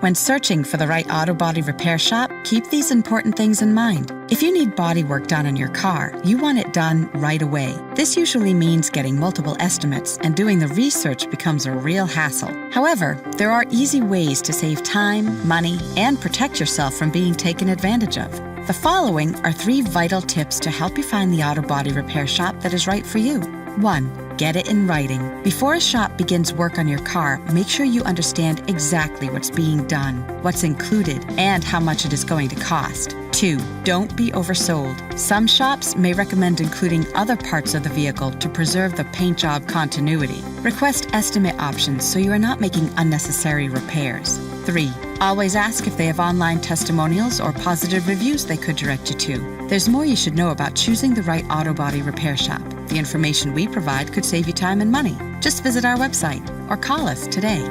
When searching for the right auto body repair shop, keep these important things in mind. If you need body work done on your car, you want it done right away. This usually means getting multiple estimates, and doing the research becomes a real hassle. However, there are easy ways to save time, money, and protect yourself from being taken advantage of. The following are 3 vital tips to help you find the auto body repair shop that is right for you. 1. Get it in writing. Before a shop begins work on your car, make sure you understand exactly what's being done, what's included, and how much it is going to cost. 2. Don't be oversold. Some shops may recommend including other parts of the vehicle to preserve the paint job continuity. Request estimate options so you are not making unnecessary repairs. 3. Always ask if they have online testimonials or positive reviews they could direct you to. There's more you should know about choosing the right auto body repair shop. The information we provide could save you time and money. Just visit our website or call us today.